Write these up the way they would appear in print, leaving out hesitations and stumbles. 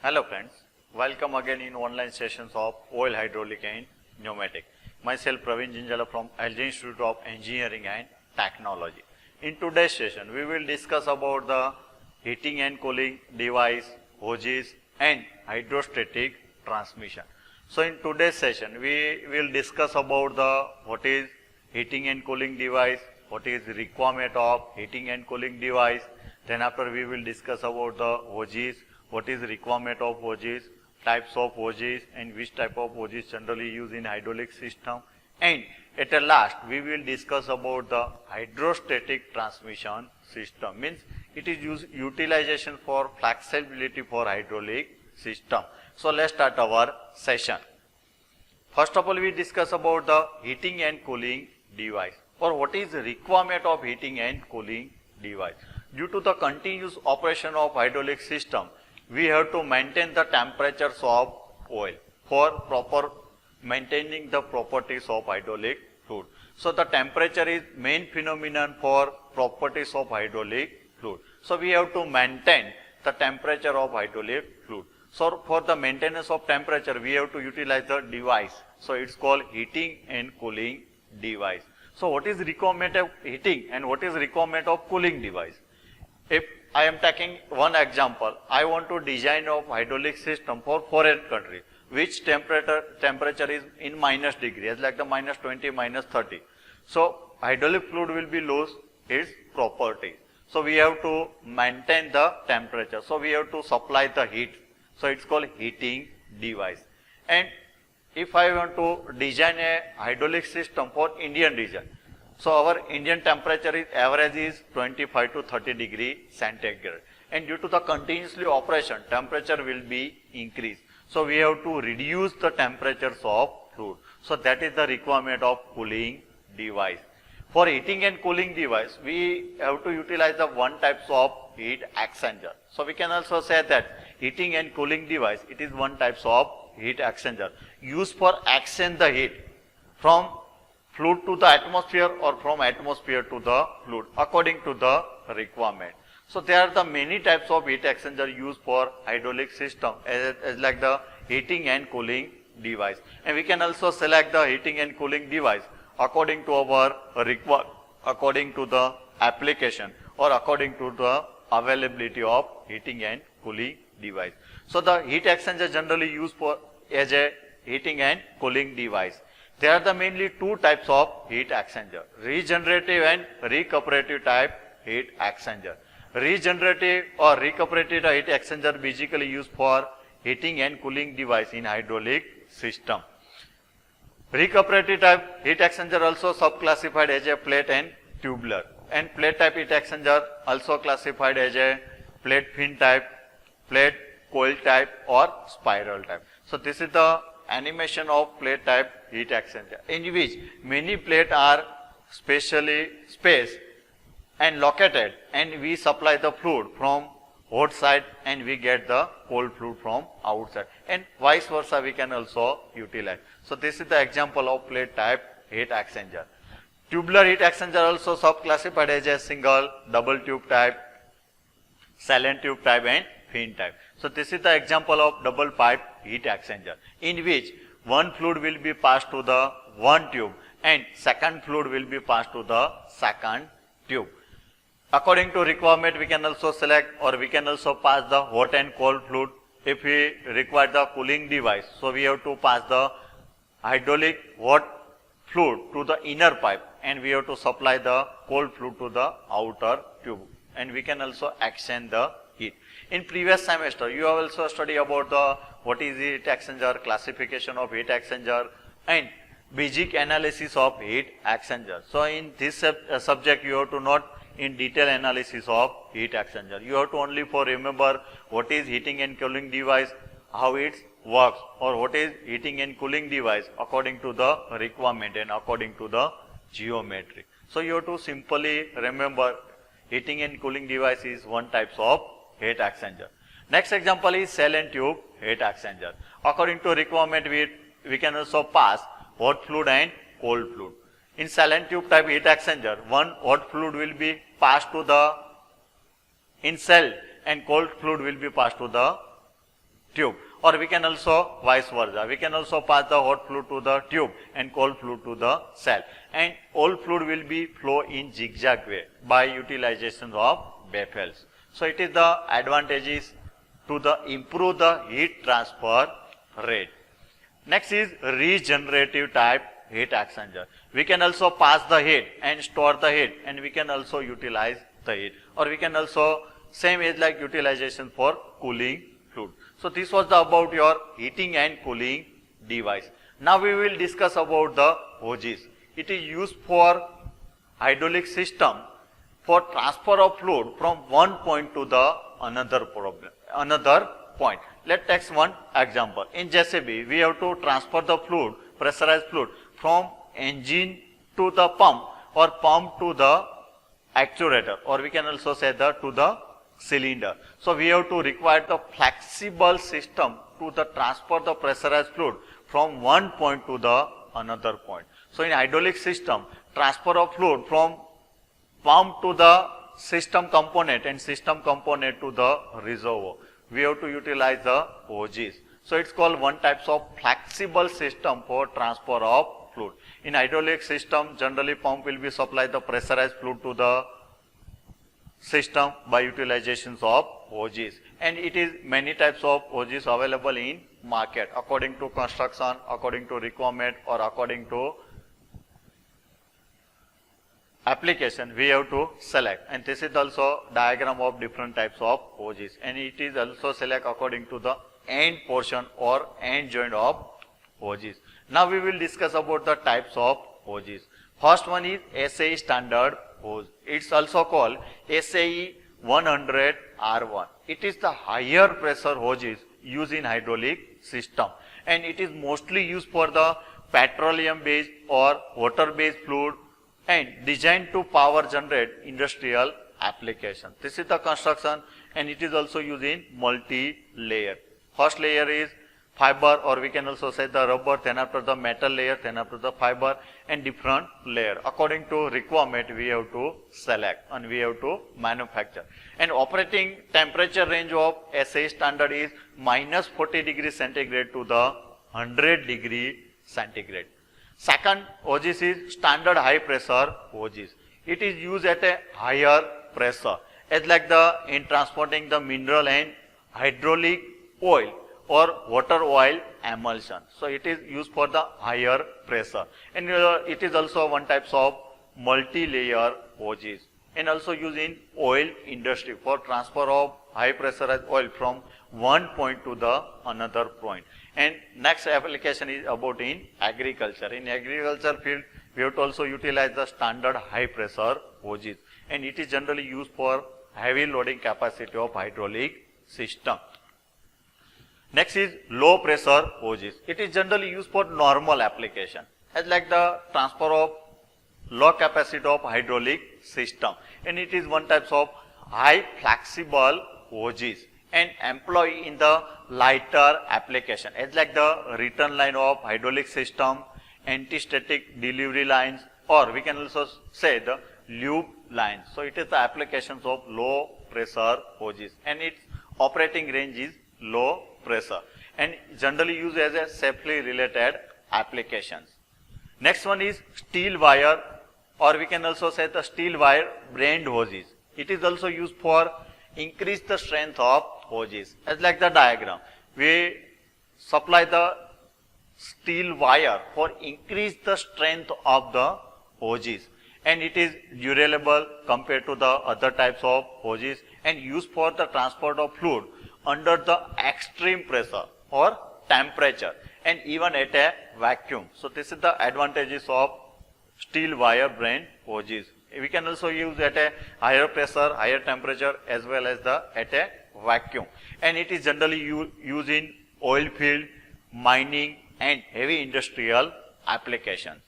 Hello friends, welcome again in online sessions of Oil, Hydraulic and Pneumatic. Myself Pravin Zinzala from LG Institute of Engineering and Technology. In today's session, we will discuss about the heating and cooling device, hoses and hydrostatic transmission. So in today's session, we will discuss about what is heating and cooling device, what is requirement of heating and cooling device. Then after we will discuss about the hoses, what is requirement of hoses, types of hoses and which type of hoses generally used in hydraulic system. And at the last, we will discuss about the hydrostatic transmission system. Means it is utilization for flexibility for hydraulic system. So let's start our session. First of all, we discuss about the heating and cooling device, or what is the requirement of heating and cooling device. Due to the continuous operation of hydraulic system, we have to maintain the temperatures of oil for proper maintaining the properties of hydraulic fluid. So the temperature is main phenomenon for properties of hydraulic fluid. So we have to maintain the temperature of hydraulic fluid. So for the maintenance of temperature, we have to utilize the device. So it's called heating and cooling device. So what is requirement of heating and what is requirement of cooling device? If I am taking one example, I want to design a hydraulic system for foreign country, which temperature is in minus degree, as like the minus 20, minus 30. So hydraulic fluid will be lose its properties. So we have to maintain the temperature. So we have to supply the heat. So it's called heating device. And if I want to design a hydraulic system for Indian region, so our Indian temperature is average is 25 to 30 degree centigrade, and due to the continuously operation, temperature will be increased. So we have to reduce the temperatures of fluid. So that is the requirement of cooling device. For heating and cooling device, we have to utilize the one types of heat exchanger. So we can also say that heating and cooling device, it is one types of heat exchanger used for exchange the heat from fluid to the atmosphere or from atmosphere to the fluid according to the requirement. So there are the many types of heat exchanger used for hydraulic system as like the heating and cooling device. And we can also select the heating and cooling device according to our according to the application or according to the availability of heating and cooling device. So the heat exchanger generally used for as a heating and cooling device. There are the mainly two types of heat exchanger, regenerative and recuperative type heat exchanger. Regenerative or recuperative heat exchanger basically used for heating and cooling device in hydraulic system. Recuperative type heat exchanger also subclassified as a plate and tubular, and plate type heat exchanger also classified as a plate fin type, plate coil type or spiral type. So this is the animation of plate type heat exchanger, in which many plates are specially spaced and located, and we supply the fluid from hot side and we get the cold fluid from outside, and vice versa we can also utilize. So this is the example of plate type heat exchanger. Tubular heat exchanger also subclassified as a single, double tube type, silent tube type and fin type. So this is the example of double pipe heat exchanger, in which one fluid will be passed to the one tube and second fluid will be passed to the second tube. According to requirement, we can also select or we can also pass the hot and cold fluid. If we require the cooling device, so we have to pass the hydraulic hot fluid to the inner pipe and we have to supply the cold fluid to the outer tube, and we can also exchange the heat. In previous semester, you have also studied about the what is heat exchanger, classification of heat exchanger and basic analysis of heat exchanger. So in this subject, you have to not in detail analysis of heat exchanger. You have to only for remember what is heating and cooling device, how it works, or what is heating and cooling device according to the requirement and according to the geometry. So you have to simply remember heating and cooling device is one types of heat exchanger. Next example is cell and tube heat exchanger. According to requirement, we can also pass hot fluid and cold fluid. In cell and tube type heat exchanger, one hot fluid will be passed to the in cell and cold fluid will be passed to the tube, or we can also vice versa. We can also pass the hot fluid to the tube and cold fluid to the cell, and all fluid will be flow in zigzag way by utilization of baffles. So it is the advantages to the improve the heat transfer rate. Next is regenerative type heat exchanger. We can also pass the heat and store the heat, and we can also utilize the heat, or we can also same as like utilization for cooling fluid. So this was about your heating and cooling device. Now we will discuss about the hoses. It is used for hydraulic system for transfer of fluid from one point to the another point. Let's take one example. In JCB, we have to transfer the fluid, pressurized fluid, from engine to the pump, or pump to the actuator, or we can also say to the cylinder. So we have to require the flexible system to the transfer the pressurized fluid from one point to the another point. So in hydraulic system, transfer of fluid from pump to the system component and system component to the reservoir, we have to utilize the hoses. So it's called one types of flexible system for transfer of fluid. In hydraulic system, generally pump will be supply the pressurized fluid to the system by utilizations of hoses, and it is many types of hoses available in market according to construction, according to requirement, or according to application we have to select. And this is also diagram of different types of hoses, and it is also select according to the end portion or end joint of hoses. Now we will discuss about the types of hoses. First one is SAE standard hose. It's also called SAE 100 R1. It is the higher pressure hoses used in hydraulic system, and it is mostly used for the petroleum based or water based fluid and designed to power generate industrial application. This is the construction, and it is also used in multi-layer. First layer is fiber, or we can also say the rubber, then after the metal layer, then after the fiber, and different layer. According to requirement we have to select and we have to manufacture. And operating temperature range of SAE standard is minus 40 degree centigrade to the 100 degree centigrade. Second hoses is standard high pressure hoses. It is used at a higher pressure, as like in transporting the mineral and hydraulic oil or water oil emulsion. So it is used for the higher pressure, and it is also one types of multi-layer hoses, and also used in oil industry for transfer of high pressurized oil from one point to the another point. And next application is about in agriculture. In agriculture field, we have to also utilize the standard high pressure hoses, and it is generally used for heavy loading capacity of hydraulic system. Next is low pressure hoses. It is generally used for normal application, as like the transfer of low capacity of hydraulic system, and it is one types of high flexible hoses and employ in the lighter application, as like the return line of hydraulic system, anti-static delivery lines, or we can also say the lube lines. So it is the applications of low pressure hoses, and its operating range is low pressure, and generally used as a safely related applications. Next one is steel wire, or we can also say the steel wire braid hoses. It is also used for increase the strength of hoses, as like the diagram. We supply the steel wire for increase the strength of the hoses, and it is durable compared to the other types of hoses, and used for the transport of fluid under the extreme pressure or temperature, and even at a vacuum. So this is the advantages of steel wire braid hoses. We can also use at a higher pressure, higher temperature, as well as at a vacuum, and it is generally used in oil field, mining, and heavy industrial applications.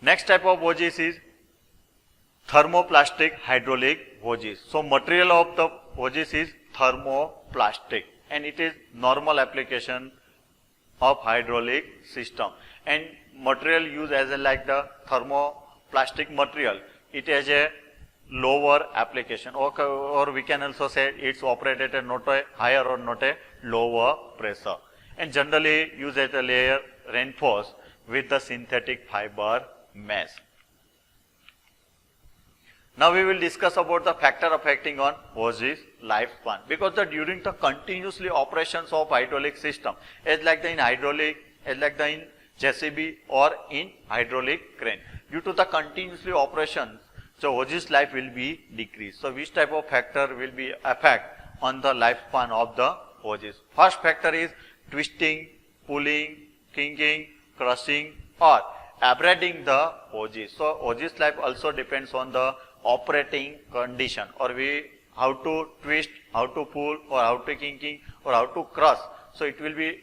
Next type of hoses is thermoplastic hydraulic hoses. So material of the hoses is thermoplastic, and it is normal application of hydraulic system, and material used as like the thermoplastic material, it has a lower application, or we can also say it's operated at not a higher or not a lower pressure, and generally used as a layer reinforced with the synthetic fiber mesh. Now we will discuss about the factor affecting on hoses lifespan, because during the continuously operations of hydraulic system, as like in JCB or in hydraulic crane, due to the continuously operations, so hoses life will be decreased. So which type of factor will be affect on the lifespan of the hoses? First factor is twisting, pulling, kinking, crushing or abrading the hoses. So hoses life also depends on the operating condition, or how to twist, how to pull, or how to kinking, or how to crush. So it will be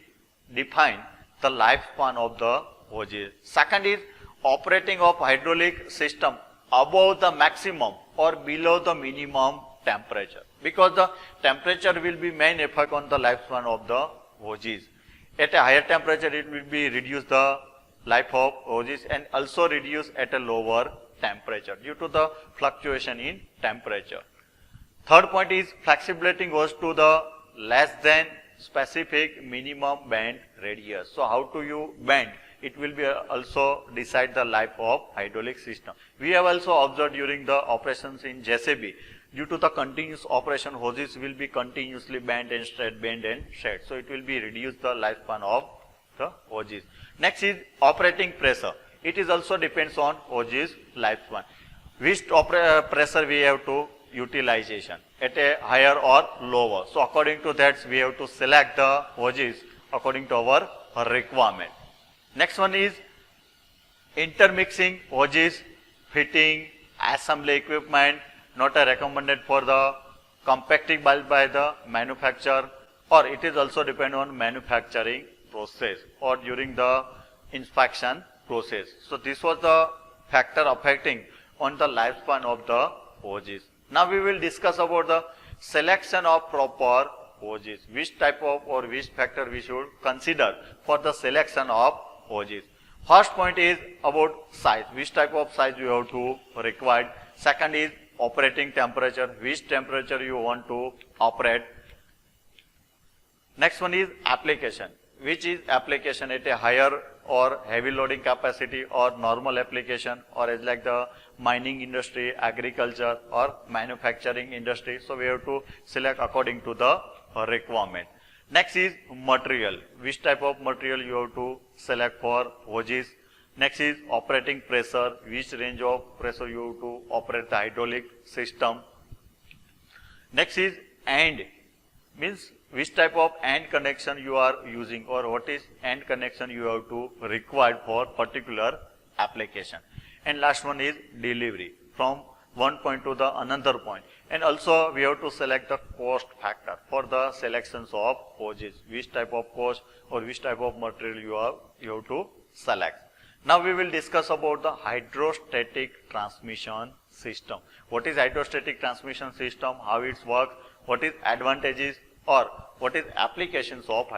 define the lifespan of the hoses. Second is operating of hydraulic system above the maximum or below the minimum temperature, because the temperature will be main effect on the lifespan of the hoses. At a higher temperature, it will be reduce the life of hoses, and also reduce at a lower temperature due to the fluctuation in temperature. Third point is flexibility goes to the less than specific minimum bend radius. So how do you bend? It will be also decide the life of hydraulic system. We have also observed during the operations in JCB, due to the continuous operation, hoses will be continuously bend and straight, bend and straight. So it will be reduce the lifespan of the hoses. Next is operating pressure. It is also depends on hoses lifespan. Which pressure we have to utilization at a higher or lower. So according to that, we have to select the hoses according to our requirement. Next one is intermixing hoses, fitting, assembly equipment, not recommended for the compacting bulb by the manufacturer, or it is also depend on manufacturing process or during the inspection process. So this was the factor affecting on the lifespan of the hoses. Now we will discuss about the selection of proper hoses, which type of or which factor we should consider for the selection of hoses. First point is about size, which type of size you have to require. Second is operating temperature, which temperature you want to operate. Next one is application, which is application at a higher or heavy loading capacity or normal application, or as like the mining industry, agriculture or manufacturing industry. So we have to select according to the requirement. Next is material, which type of material you have to select for hoses. Next is operating pressure, which range of pressure you have to operate the hydraulic system. Next is end, means which type of end connection you are using, or what is end connection you have to require for particular application. And last one is delivery from one point to the another point. And also we have to select the cost factor for the selections of hoses, which type of cost or which type of material you have to select. Now we will discuss about the hydrostatic transmission system. What is hydrostatic transmission system, how it works, what is advantages or what is applications of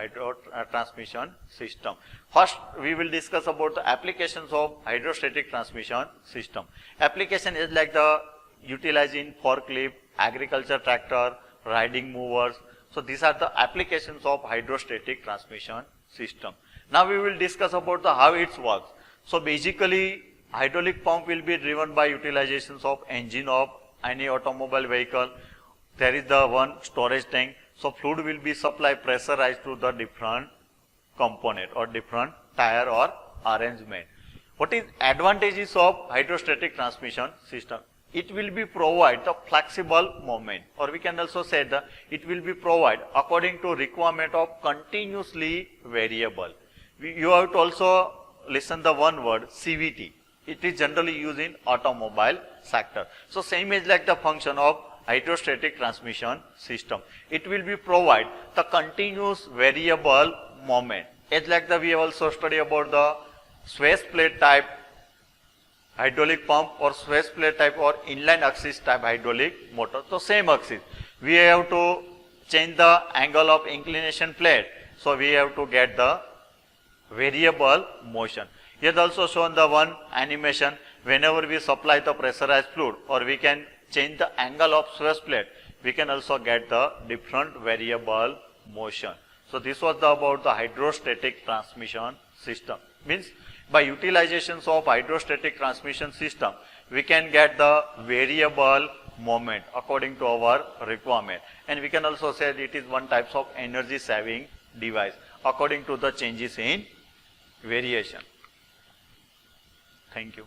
transmission system. First we will discuss about the applications of hydrostatic transmission system. Application is like the utilizing forklift, agriculture tractor, riding movers. So these are the applications of hydrostatic transmission system. Now we will discuss about the how it works. So basically hydraulic pump will be driven by utilizations of engine of any automobile vehicle. There is the one storage tank. So fluid will be supplied pressurized to the different component or different tire or arrangement. What is advantages of hydrostatic transmission system? It will be provide the flexible movement, or we can also say that it will be provide according to requirement of continuously variable. You have to also listen the one word CVT. It is generally used in automobile sector. So same is like the function of hydrostatic transmission system. It will be provide the continuous variable moment. It's like the we have also studied about the swash plate type hydraulic pump or swash plate type or inline axis type hydraulic motor. So same axis. We have to change the angle of inclination plate. So we have to get the variable motion. Here also shown the one animation. Whenever we supply the pressurized fluid or we can change the angle of swash plate, we can also get the different variable motion. So this was about the hydrostatic transmission system. Means by utilizations of hydrostatic transmission system, we can get the variable moment according to our requirement, and we can also say that it is one type of energy saving device according to the changes in variation. Thank you.